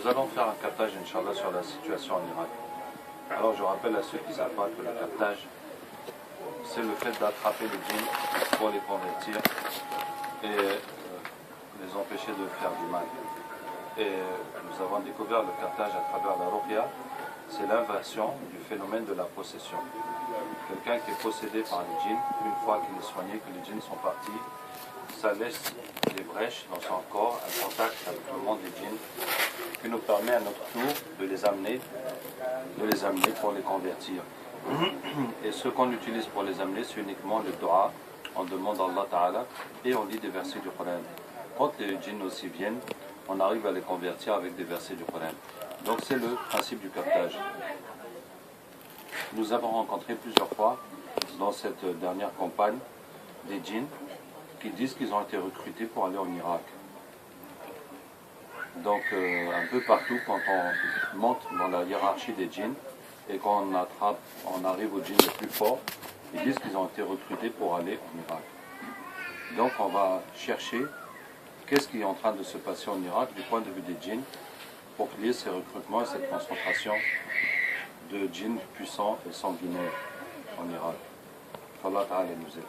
nous allons faire un captage, Inch'Allah, sur la situation en Irak. Alors je rappelle à ceux qui ne savent pas que le captage, c'est le fait d'attraper les djinns pour les convertir et les empêcher de faire du mal. Et nous avons découvert le captage à travers la ruqya, c'est l'inversion du phénomène de la possession. Quelqu'un qui est possédé par les djinns, une fois qu'il est soigné, que les djinns sont partis, ça laisse des brèches dans son corps, un contact avec le monde des djinns, qui nous permet à notre tour de les amener pour les convertir. Et ce qu'on utilise pour les amener, c'est uniquement le dua, on demande à Allah Ta'ala et on lit des versets du Coran. Quand les djinns aussi viennent, on arrive à les convertir avec des versets du Coran. Donc c'est le principe du captage. Nous avons rencontré plusieurs fois dans cette dernière campagne des djinns qui disent qu'ils ont été recrutés pour aller en Irak. Donc un peu partout, quand on monte dans la hiérarchie des djinns et qu'on arrive aux djinns les plus forts, ils disent qu'ils ont été recrutés pour aller en Irak. Donc on va chercher qu'est-ce qui est en train de se passer en Irak du point de vue des djinns pour qu'il y ait ces recrutements et cette concentration de djinns puissants et sanguinaires en Irak. Allah Ta'ala nous aide.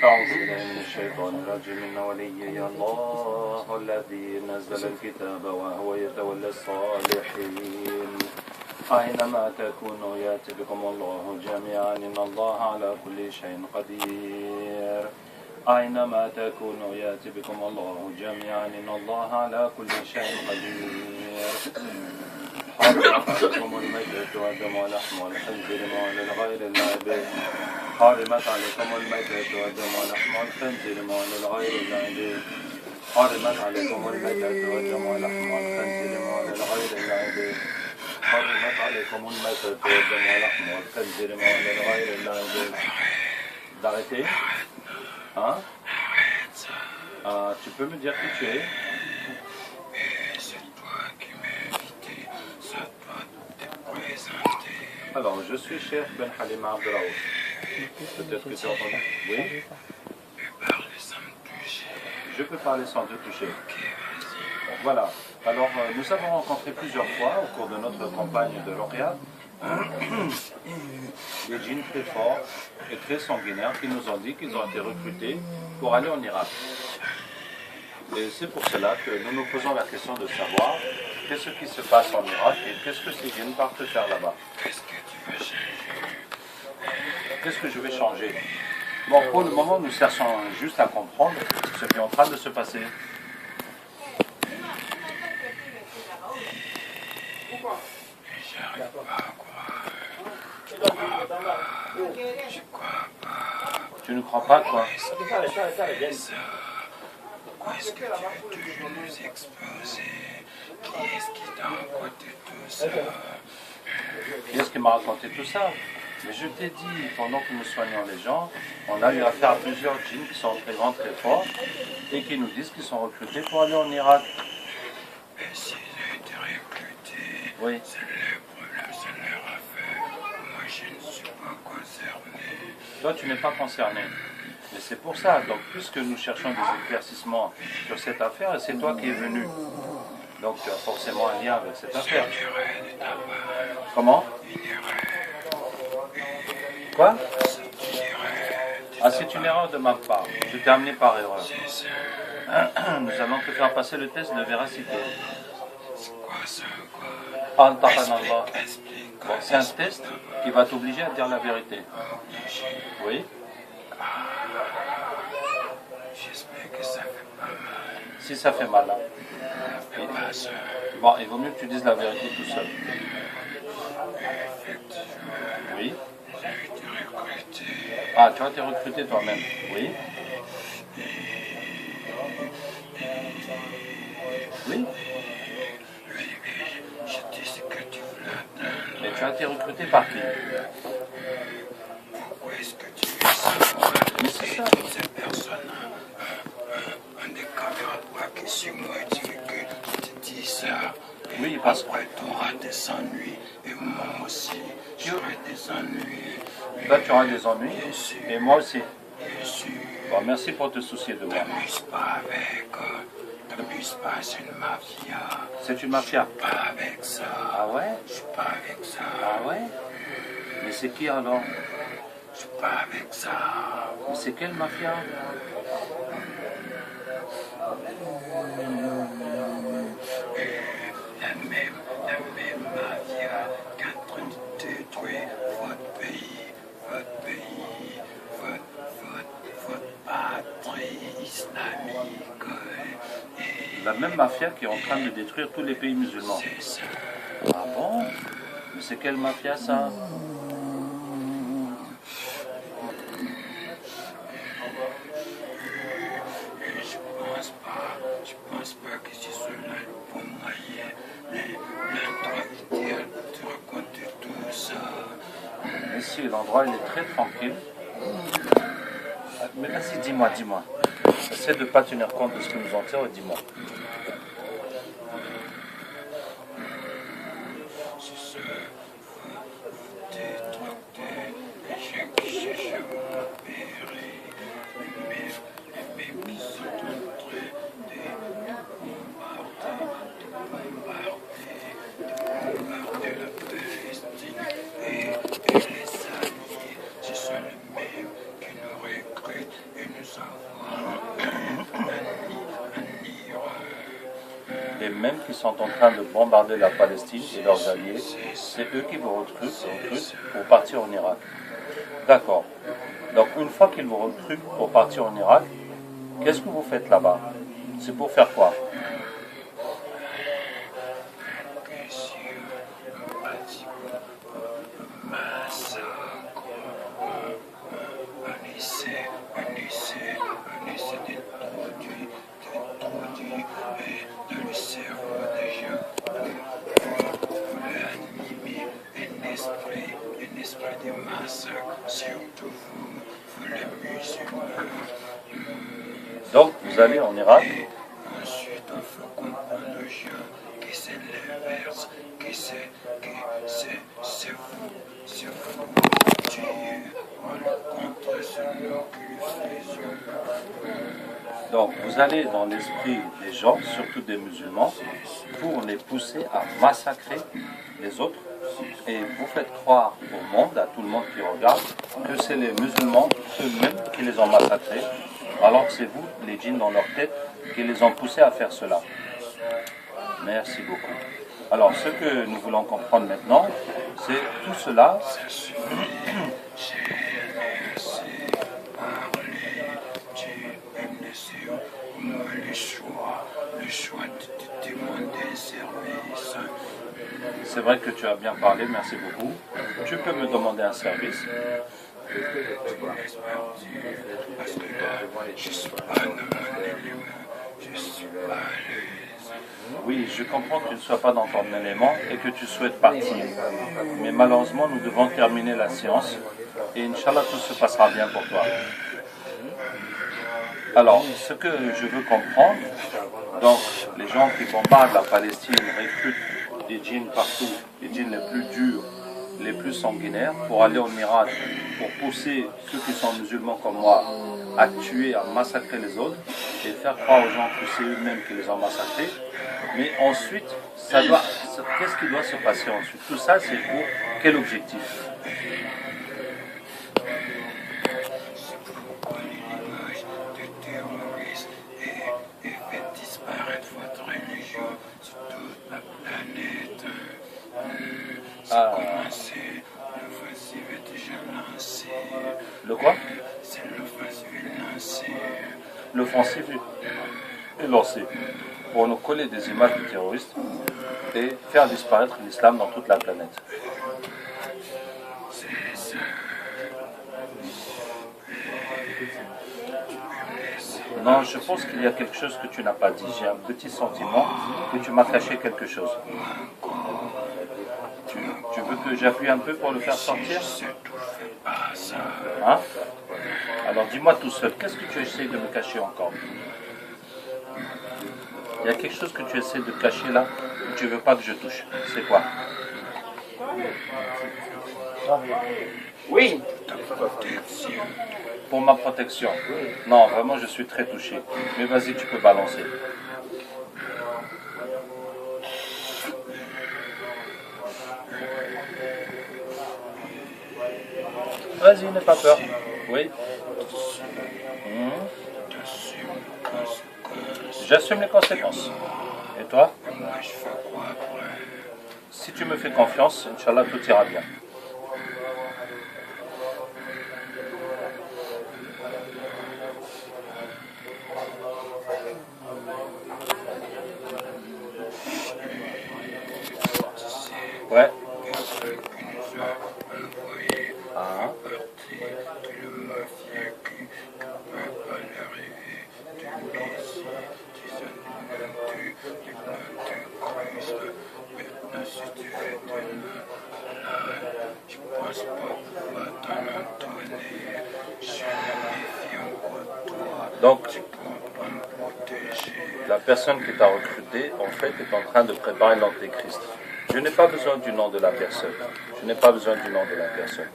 أعوذ بالله من الشيطان الرجيم إن وليي الله الذي نزل الكتاب وهو يتولى الصالحين أينما تكونوا يأتي بكم الله جميعا إن الله على كل شيء قدير أينما تكونوا يأتي بكم الله جميعا إن الله على كل شيء قدير حرمت عليكم الميتة والدم ولحم الخنزير وعلى الغير اللعب حرمت عليكم الميتة والدم ولحم الخنزير وعلى الغير اللعب حرمت عليكم الميتة والدم ولحم الخنزير وعلى الغير اللعب حرمت عليكم الميتة والدم ولحم الخنزير وعلى الغير اللعب. D'arrêter? Hein? Tu peux me dire qui tu es? Alors, je suis Cheikh Ben Halima Abdelraouf. Peut-être que tu as entendu. Oui? Je peux parler sans te toucher. Voilà. Alors, nous avons rencontré plusieurs fois au cours de notre campagne de Ruqya des djinns très forts et très sanguinaires qui nous ont dit qu'ils ont été recrutés pour aller en Irak. Et c'est pour cela que nous nous posons la question de savoir qu'est-ce qui se passe en Irak et qu'est-ce que ces djinns partent faire là-bas. Qu'est-ce que je vais changer? Bon, pour le moment, nous cherchons juste à comprendre ce qui est en train de se passer. Pourquoi? J'arrive pas à croire. Je crois pas. Tu ne crois pas, quoi? Pourquoi est-ce que tu veux toujours nous exposer? Qui est-ce qui t'a raconté tout ça? Qui est-ce qui m'a raconté tout ça? Mais je t'ai dit, pendant que nous soignons les gens, on a eu affaire à plusieurs djinns qui sont très grands, très forts, et qui nous disent qu'ils sont recrutés pour aller en Irak. Mais s'ils ont été recrutés, oui. C'est le problème, c'est leur affaire. Moi, je ne suis pas concerné. Toi, tu n'es pas concerné. Mais c'est pour ça, donc puisque nous cherchons des éclaircissements sur cette affaire, et c'est toi qui es venu. Donc tu as forcément un lien avec cette affaire. Comment? Quoi? Ah, c'est une erreur de ma part. Je t'ai amené par erreur. Nous allons te faire passer le test de véracité. C'est quoi ça? Quoi? Bon, c'est un test qui va t'obliger à dire la vérité. Oui? J'espère que ça fait pas mal. Si ça fait mal, hein. Bon, il vaut mieux que tu dises la vérité tout seul. Oui? J'ai été recruté. Ah, tu as été recruté toi-même. Oui? Oui? Je dis ce que tu voulais. Mais tu as été recruté par qui? Pourquoi est-ce que tu veux savoir? Mais c'est ça. Toutes ces personnes, un des camarades braqués sur moi, tu veux que je te dise ça? Oui, parce que... Après, tu auras des ennuis. Et moi aussi, j'aurai des ennuis. Là, tu auras des ennuis. Et moi aussi. Bien sûr. Bon, merci pour te soucier de moi. T'amuse pas avec. T'amuse pas, c'est une mafia. C'est une mafia. Pas avec ça. Ah ouais? Je suis pas avec ça. Ah ouais? Mais c'est qui alors? Je suis pas avec ça. Mais c'est quelle mafia? La même mafia qui est en train de détruire votre pays, votre patrie islamique. La même mafia qui est en train de détruire tous les pays musulmans. C'est ça. Ah bon? Mais c'est quelle mafia ça? Je pense pas que ce soit là le bon moyen. L'endroit idéal pour te raconter tout ça. Mais si, l'endroit il est très tranquille. Mais vas-y, dis-moi. Essaie de ne pas tenir compte de ce que nous en tirons et dis-moi. C'est ça. Détruire les gens qui cherchent à m'opérer. Les mêmes qui sont en train bombarder la Palestine et les alliés. Ce sont les mêmes qui nous recrutent et nous envoient en Irak. Les mêmes qui sont en train de bombarder la Palestine et leurs alliés, c'est eux qui vous recrutent pour partir en Irak. D'accord. Donc une fois qu'ils vous recrutent pour partir en Irak, qu'est-ce que vous faites là-bas? C'est pour faire quoi? Donc vous allez en Irak. Ensuite, il faut comprendre aux gens que c'est l'inverse, que c'est vous, Dieu, contre celui que nous faisons. Donc vous allez dans l'esprit des gens, surtout des musulmans, pour les pousser à massacrer les autres. Et vous faites croire au monde, à tout le monde qui regarde, que c'est les musulmans eux-mêmes qui les ont massacrés, alors que c'est vous, les djinns dans leur tête, qui les ont poussés à faire cela. Merci beaucoup. Alors, ce que nous voulons comprendre maintenant, c'est tout cela. Le choix de demander un service. C'est vrai que tu as bien parlé, merci beaucoup. Tu peux me demander un service? Parce que là, je suis pas dans mon élément, je suis pas à l'aise. Oui, je comprends que tu ne sois pas dans ton élément et que tu souhaites partir. Mais malheureusement, nous devons terminer la séance et Inch'Allah, tout se passera bien pour toi. Alors, ce que je veux comprendre, donc les gens qui bombardent la Palestine recrutent des djinns partout, les djinns les plus durs, les plus sanguinaires, pour aller au Irak, pour pousser ceux qui sont musulmans comme moi à tuer, à massacrer les autres et faire croire aux gens que c'est eux-mêmes qui les ont massacrés. Mais ensuite, qu'est-ce qui doit se passer ensuite? Tout ça, c'est pour quel objectif? L'offensive est déjà lancée. Le quoi? C'est l'offensive lancée. L'offensive est lancée pour nous coller des images de terroristes et faire disparaître l'islam dans toute la planète. C'est ça. Non, je pense qu'il y a quelque chose que tu n'as pas dit. J'ai un petit sentiment que tu m'as caché quelque chose. Tu veux que j'appuie un peu pour le faire sortir? Hein? Alors dis-moi tout seul, qu'est-ce que tu essaies de me cacher encore? Il y a quelque chose que tu essaies de cacher là, que tu ne veux pas que je touche. C'est quoi? Oui. Pour ma protection. Non, vraiment, je suis très touché. Mais vas-y, tu peux balancer. Vas-y, n'aie pas peur. Oui. J'assume les conséquences. Et toi? Si tu me fais confiance, Inch'Allah, tout ira bien. Ouais. Ah. Donc, la personne qui t'a recruté, en fait, est en train de préparer l'antéchrist. Je n'ai pas besoin du nom de la personne. Je n'ai pas besoin du nom de la personne.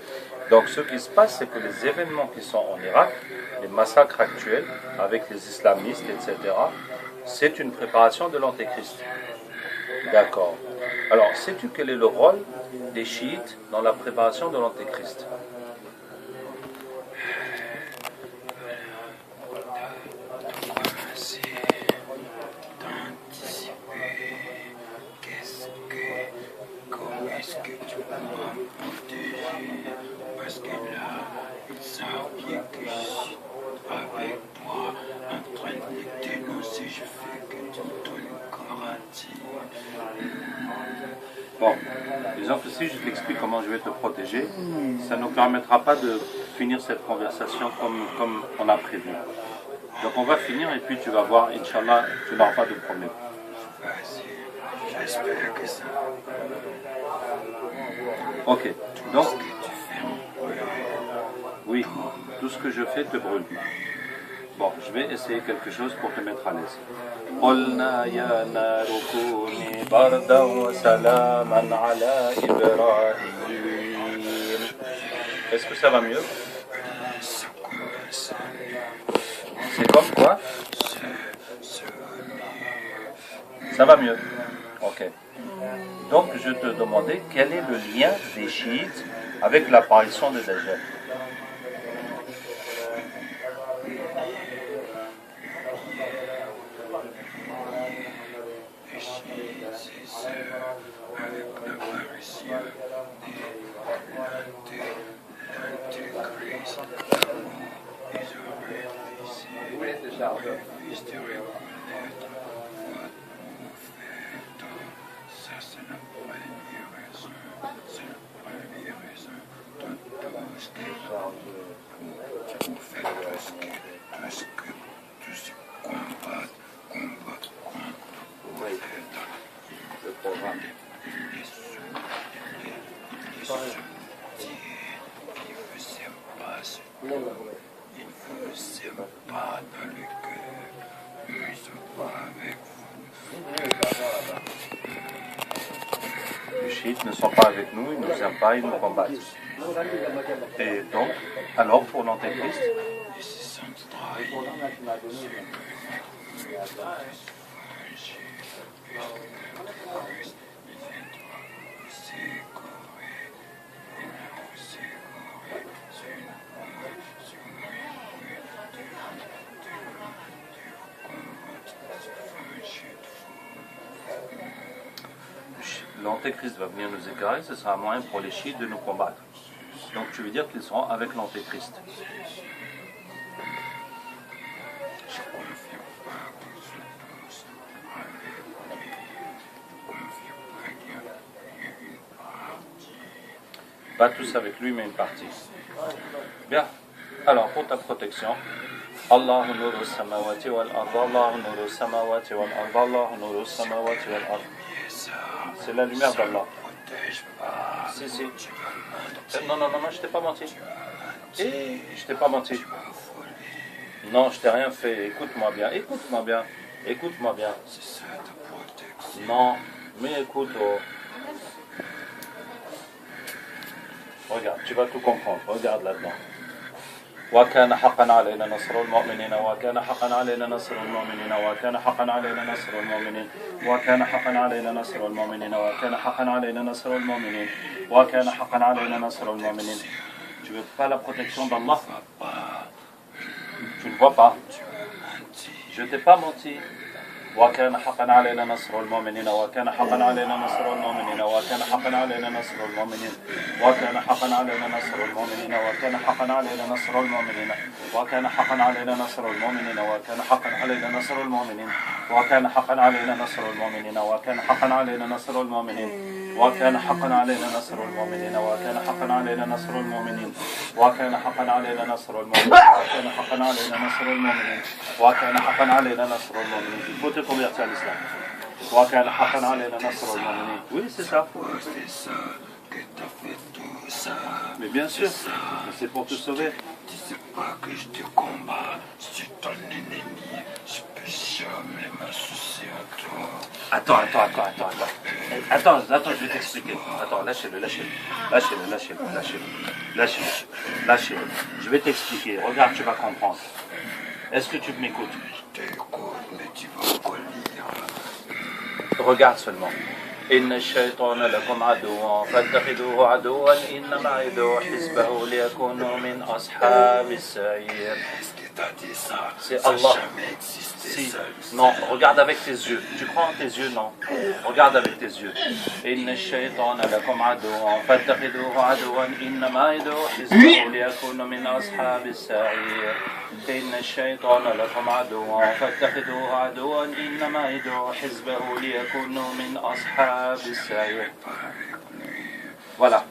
Donc, ce qui se passe, c'est que les événements qui sont en Irak, les massacres actuels avec les islamistes, etc., c'est une préparation de l'antéchrist. D'accord. Alors, sais-tu quel est le rôle des chiites dans la préparation de l'antéchrist? Bon, disons que si je t'explique comment je vais te protéger, ça ne nous permettra pas de finir cette conversation comme on a prévu. Donc on va finir et puis tu vas voir, Inch'Allah, tu n'auras pas de problème. J'espère que ça. Ok, donc, oui, tout ce que je fais te brûle. Bon, je vais essayer quelque chose pour te mettre à l'aise. قلنا يا نار كوني بردا وسلاما على إبراهيم. Est-ce que ça va mieux? C'est comme quoi? Ça va mieux. Ok. Donc je te demandais quel est le lien des chiites avec l'apparition de Dajjal. Les chiites ne sont pas avec nous, ils ne nous aiment pas, ils nous combattent. Et donc, alors pour l'antéchrist, l'antéchrist va venir nous égarer, ce sera un moyen pour les chiites de nous combattre. Donc tu veux dire qu'ils seront avec l'antéchrist. Pas tous avec lui, mais une partie. Bien. Alors, pour ta protection, Allah nuru samawati wal ard, Allah nuru samawati wal ard, Allah nuru samawati wal ard. C'est la lumière d'Allah. Si, si. Non, non, non, non, je t'ai pas menti. Je t'ai pas menti. Non, je t'ai rien fait. Écoute-moi bien, écoute-moi bien, écoute-moi bien. Non, mais écoute. Oh. Regarde, tu vas tout comprendre. Regarde là-dedans. وكان حقا علينا نصر المؤمنين وكان حقا علينا نصر المؤمنين وكان حقا علينا نصر المؤمنين وكان حقا علينا نصر المؤمنين وكان حقا علينا نصر المؤمنين وكان حقا علينا نصر المؤمنين. Tu veux pas la protection d'Allah? Tu ne vois pas. Je t'ai pas menti. وكان حقا علينا نصر المؤمنين وكان حقا علينا نصر المؤمنين وكان حقا علينا نصر المؤمنين وكان حقا علينا نصر المؤمنين وكان حقا علينا نصر المؤمنين وكان حقا علينا نصر المؤمنين وكان حقا علينا نصر المؤمنين وكان حقا علينا نصر المؤمنين وكان حقا علينا نصر المؤمنين وكان حقا علينا نصر المؤمنين وكان حقا علينا نصر المؤمنين وكان حقا علينا نصر المؤمنين وكان حقا علينا نصر المؤمنين وكان حقا علينا نصر المؤمنين. Il faut te convertir à l'islam. وكان حقا علينا نصر المؤمنين. Oui, c'est ça. Mais bien sûr, c'est pour te sauver. Tu sais pas que je te combats, je suis ton ennemi, je peux jamais m'associer à toi. Attends, je vais t'expliquer. Attends, lâchez-le. Je vais t'expliquer. Regarde, tu vas comprendre. Est-ce que tu m'écoutes? Je t'écoute, mais tu vas pas lire. Regarde seulement. إن الشيطان لكم عدو فاتخذوه عدوا إنما يدعو حزبه ليكونوا من أصحاب السعير. C'est Allah. Si. Non, regarde avec tes yeux. Tu crois en tes yeux? Non. Regarde avec tes yeux. إن الشيطان لكم عدو فاتخذوه عدوا إنما يدعو حزبه ليكونوا من أصحاب السعير. إن الشيطان لكم عدو فاتخذوه عدوا إنما يدعو حزبه ليكونوا من أصحاب السعير. Voilà.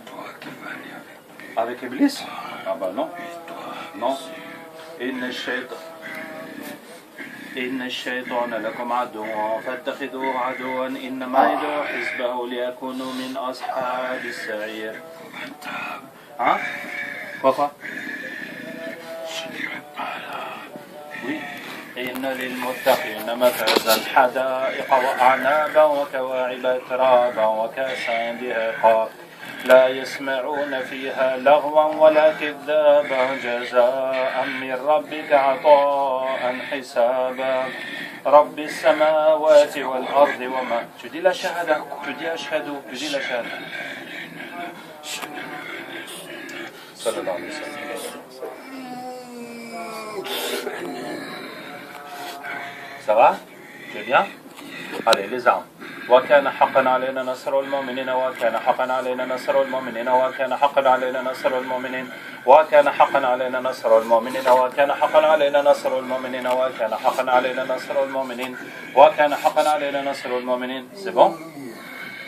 Avec Iblis? Ah bah non. Non. إن الشيطان لكم عدو فاتخذوه عدوا إنما يدعو حزبه ليكونوا من أصحاب السعير. Hein? Quoi? Oui. إن للمتقين مفازا حدائق وأعنابا وكواعب ترابا وكأسا دهاقا لا يسمعون فيها لغوا ولا كذابا جزاء من ربك عطاء حسابا رب السماوات والأرض وما. Tu dis la shahada, tu dis ashhadu, tu dis la shahada. Sallallahu alayhi wa sallam. Ça va? Tu es bien? Allez, les armes. وكان حقا علينا نصر المؤمنين وكان حقا علينا نصر المؤمنين وكان حقا علينا نصر المؤمنين وكان حقا علينا نصر المؤمنين وكان حقا علينا نصر المؤمنين وكان حقا علينا نصر المؤمنين وكان حقا علينا نصر المؤمنين. C'est bon?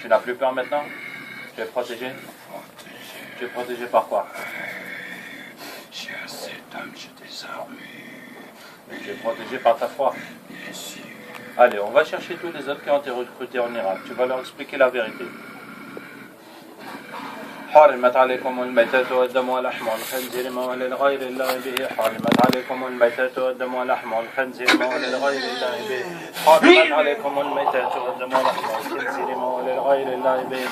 Tu n'as plus peur maintenant? Tu es protégé? Tu es protégé par quoi? J'ai assez d'âmes, j'ai des armes. Tu es protégé par ta foi. Bien sûr. Allez, on va chercher tous les autres qui ont été recrutés en Irak. Tu vas leur expliquer la vérité. حرمت عليكم الميتة والدم ولحم الخنزير ما لغير الله به. حرمت عليكم الميتة والدم ولحم الخنزير ما لغير الله به. حرمت عليكم الميتة والدم ولحم الخنزير ما لغير الله به.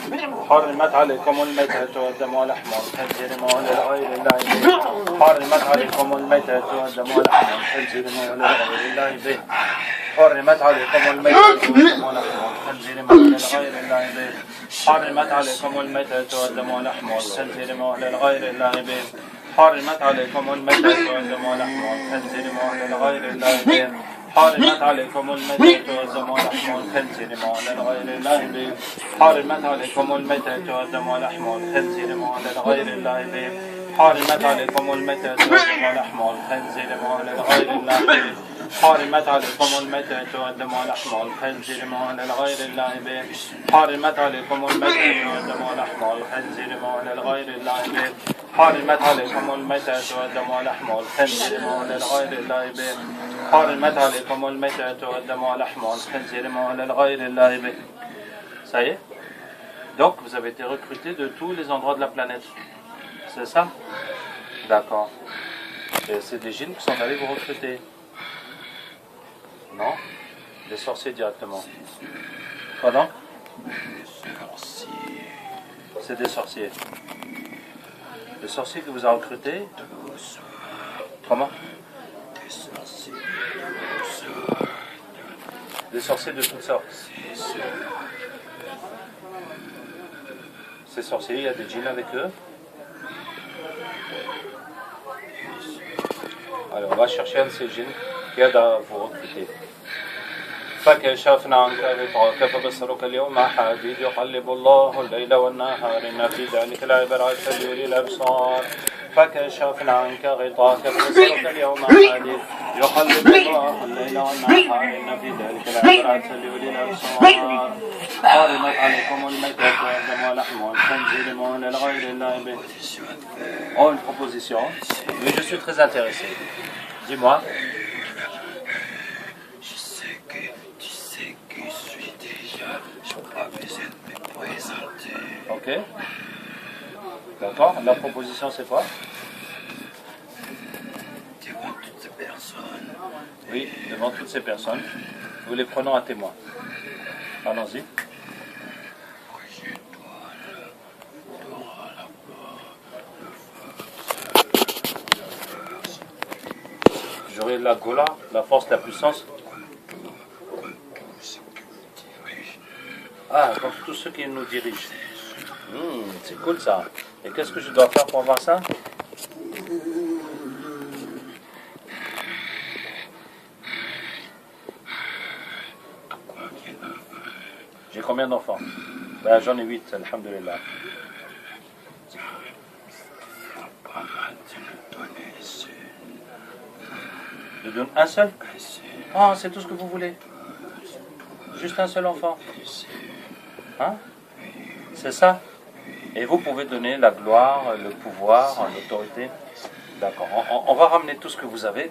حرمت عليكم الميتة والدم ولحم الخنزير ما لغير الله به. حرمت عليكم الميتة والدم ولحم الخنزير ما لغير الله به. حرمت عليكم الميتة والدم ولحم الخنزير ما لغير الله به. حرمت عليكم الميتة والدم ولحم الخنزير ما لغير الله به. حرمت عليكم الميتة والدم ولحم الخنزير ما لغير الله به. حرمت عليكم الميتة والدم ولحم الخنزير ما لغير الله به. حرمت عليكم الميتة والدم ولحم الخنزير ما لغير الله به. حرمت عليكم الميتة والدم ولحم الخنزير ما لغير الله به. حرمت عليكم الميتة والدم ولحم الخنزير ما لغير الله به. حرمت عليكم الميتة والدم ولحم الخنزير ما لغير الله به. حرمت عليكم الميتة والدم ولحم الخنزير ما لغير الله به. حرمت عليكم الميتة والدم ولحم الخنزير ما لغير الله به. Ça y est? Donc vous avez été recrutés de tous les endroits de la planète. C'est ça? D'accord. Et c'est des djinns qui sont allés vous recruter. Non? Des sorciers directement. Pardon? C'est des sorciers. Le sorcier qui vous a recruté? Comment? Des sorciers de toutes sortes. Des sorciers de toutes sortes. Ces sorciers, il y a des djinns avec eux. Alors, on va chercher un de ces djinns qui aide à vous recruter. فكشفنا عنك غطاءك فبصرك اليوم حديد يقلب الله الليل والنهار إن في ذلك لعبرة لأولي الأبصار فكشفنا عنك غطاءك فبصرك اليوم حديد يقلب الله الليل والنهار إن في ذلك لعبرة لأولي الأبصار حرمت عليكم الميتة والدم ولحم الخنزير ومن الغير الله به. Oh, une proposition. Oui, je suis très intéressé. Dis-moi. Ok. D'accord. La proposition, c'est quoi? Devant toutes ces personnes. Oui, devant toutes ces personnes. Nous les prenons à témoin. Allons-y. J'aurai la Gola, la force, la puissance. Ah, donc tous ceux qui nous dirigent. C'est cool ça. Et qu'est-ce que je dois faire pour avoir ça? J'ai combien d'enfants? Ben, j'en ai 8, alhamdoulilah. Je donne un seul? Ah, c'est tout ce que vous voulez? Juste un seul enfant? Hein? C'est ça? Et vous pouvez donner la gloire, le pouvoir, l'autorité. D'accord. On va ramener tout ce que vous avez.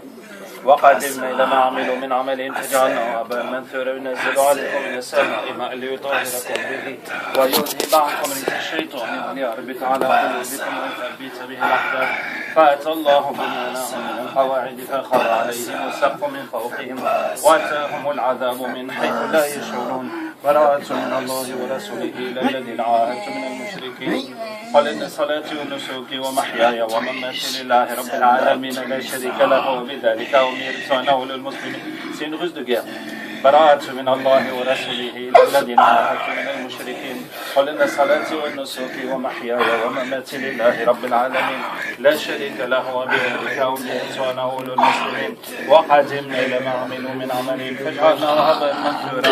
وقدمنا إلى ما عملوا من عمل فجعلناه هباء منثورا ينزل عليكم من السماء ماء ليطهركم به ويذهب عنكم رجس الشيطان وليربط على قلوبكم ويثبت به الأقدام فأتى الله بنيانهم من القواعد فخر عليهم السقف من فوقهم وأتاهم العذاب من حيث لا يشعرون براءة من الله ورسوله إلى الذين عاهدتم من المشركين قل إن صلاتي ونسكي ومحياي ومماتي لله رب العالمين لا شريك له وبذلك أمرت وأنا أول المسلمين. C'est une ruse de guerre. براءة من الله ورسوله إلى الذين عاهدتم من المشركين قل إن صلاتي ونسكي ومحياي ومماتي لله رب العالمين لا شريك له وبذلك أمرت وأنا أول المسلمين وقدمنا إلى ما عملوا من عمل فجعلناه هباء منثورا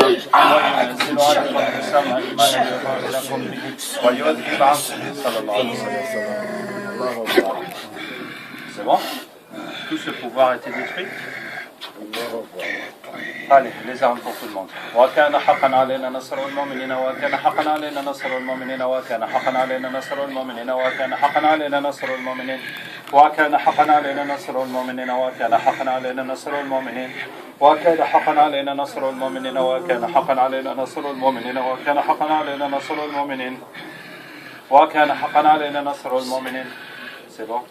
وينزل عليكم من السماء ماء ليطهركم به ويذهب عنكم صلى الله عليه وسلم. C'est bon? Tout ce pouvoir a été détruit? Allez, les armes pour tout le monde. وكان حقا علينا نصر المؤمنين وكان حقا علينا نصر المؤمنين وكان حقا علينا نصر المؤمنين وكان حقا علينا نصر المؤمنين وكان حقا علينا نصر المؤمنين وكان حقا علينا نصر المؤمنين وكان حقا علينا نصر المؤمنين وكان حقا علينا نصر المؤمنين وكان حقا علينا نصر المؤمنين وكان حقا علينا نصر المؤمنين. C'est bon?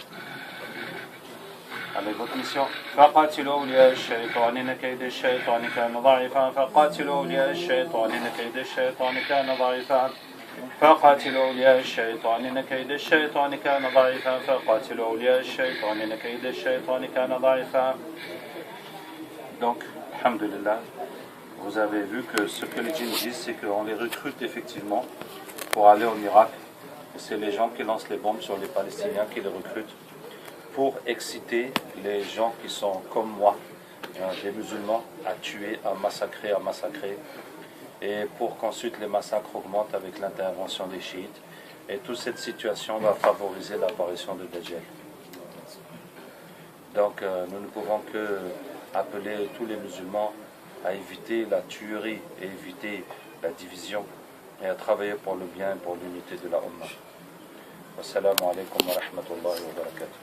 Allez, votre mission. فقاتلوا أولياء الشيطان إن كيد الشيطان كان ضعيفا فقاتلوا أولياء الشيطان إن كيد الشيطان كان ضعيفا فقاتلوا أولياء الشيطان إن كيد الشيطان كان ضعيفا فقاتلوا أولياء الشيطان إن كيد الشيطان كان ضعيفا. Donc, alhamdulillah, vous avez vu que ce que les djinns disent, c'est qu'on les recrute effectivement pour aller au miracle. Et c'est les gens qui lancent les bombes sur les Palestiniens qui les recrutent pour exciter les gens qui sont comme moi, des musulmans, à tuer, à massacrer, et pour qu'ensuite les massacres augmentent avec l'intervention des chiites. Et toute cette situation va favoriser l'apparition de Dajjal. Donc nous ne pouvons que appeler tous les musulmans à éviter la tuerie et éviter la division et à travailler pour le bien et pour l'unité de la Ummah. Wassalamu alaikum wa rahmatullahi wa barakatuh.